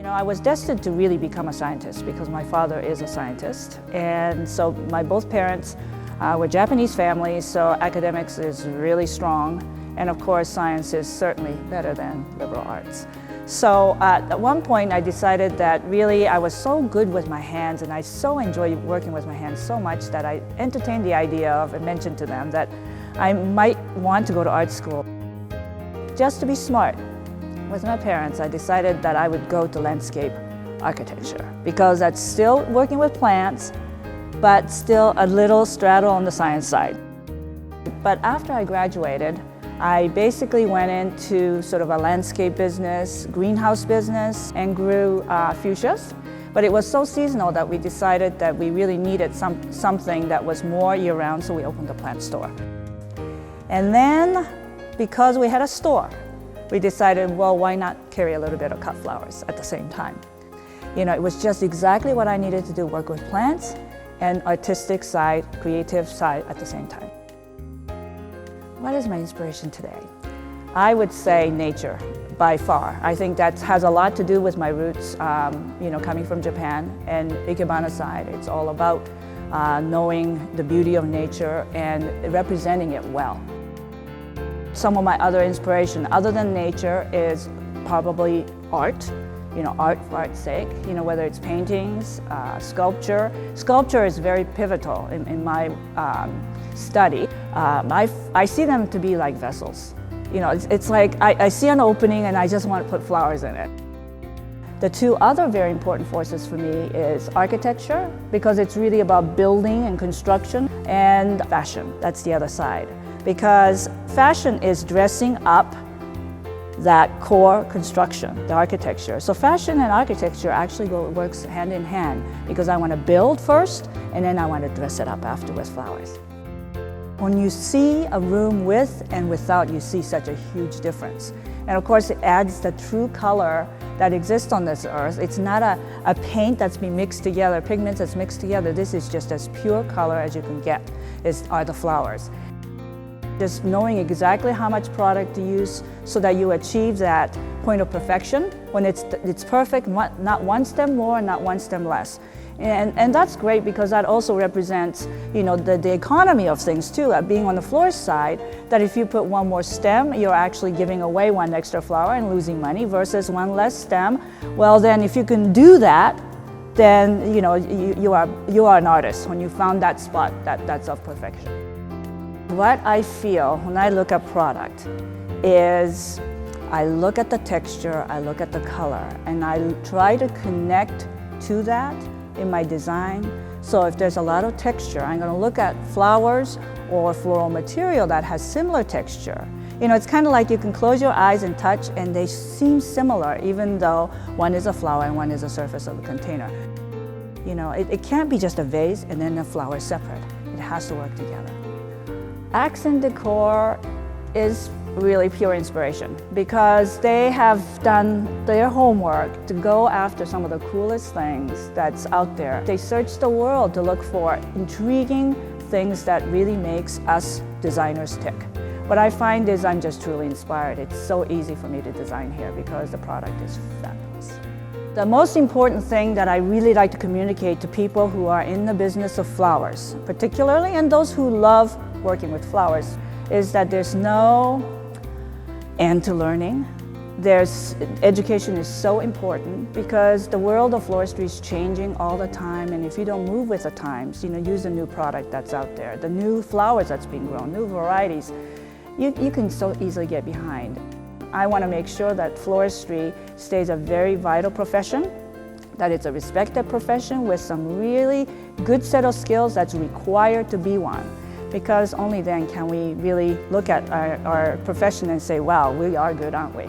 I was destined to really become a scientist because my father is a scientist. And so my both parents were Japanese families, so academics is really strong. And of course, science is certainly better than liberal arts. So at one point, I decided that really I was so good with my hands and I so enjoyed working with my hands so much that I entertained the idea of and mentioned to them that I might want to go to art school. Just to be smart with my parents, I decided that I would go to landscape architecture because that's still working with plants, but still a little straddle on the science side. But after I graduated, I basically went into sort of a landscape business, greenhouse business, and grew fuchsias. But it was so seasonal that we decided that we really needed something that was more year-round, so we opened a plant store. And then, because we had a store, we decided, well, why not carry a little bit of cut flowers at the same time? It was just exactly what I needed to do, work with plants and artistic side, creative side at the same time. What is my inspiration today? I would say nature, by far. I think that has a lot to do with my roots, coming from Japan and Ikebana side. It's all about knowing the beauty of nature and representing it well. Some of my other inspiration, other than nature, is probably art. Art for art's sake, whether it's paintings, sculpture. Sculpture is very pivotal in my study. I see them to be like vessels. It's like I see an opening and I just want to put flowers in it. The two other very important forces for me is architecture, because it's really about building and construction, and fashion. That's the other side. Because fashion is dressing up that core construction, the architecture. So fashion and architecture actually works hand in hand, because I want to build first and then I want to dress it up after with flowers. When you see a room with and without, you see such a huge difference. And of course it adds the true color that exists on this earth. It's not a paint that's been mixed together, pigments that's mixed together. This is just as pure color as you can get, are the flowers. Just knowing exactly how much product to use so that you achieve that point of perfection when it's perfect, not one stem more, not one stem less. And that's great because that also represents, the economy of things too. Being on the florist side, that if you put one more stem, you're actually giving away one extra flower and losing money, versus one less stem. Well, then if you can do that, then you are an artist when you found that spot that's of perfection. What I feel when I look at product is I look at the texture, I look at the color, and I try to connect to that in my design. So if there's a lot of texture, I'm going to look at flowers or floral material that has similar texture. It's kind of like you can close your eyes and touch and they seem similar, even though one is a flower and one is a surface of a container. It can't be just a vase and then a flower separate. It has to work together. Accent Decor is really pure inspiration because they have done their homework to go after some of the coolest things that's out there. They search the world to look for intriguing things that really makes us designers tick. What I find is I'm just truly inspired. It's so easy for me to design here because the product is fabulous. The most important thing that I really like to communicate to people who are in the business of flowers, particularly, and those who love working with flowers, is that there's no end to learning. Education is so important because the world of floristry is changing all the time, and if you don't move with the times, use a new product that's out there, the new flowers that's being grown, new varieties, you can so easily get behind. I want to make sure that floristry stays a very vital profession, that it's a respected profession with some really good set of skills that's required to be one. Because only then can we really look at our profession and say, wow, we are good, aren't we?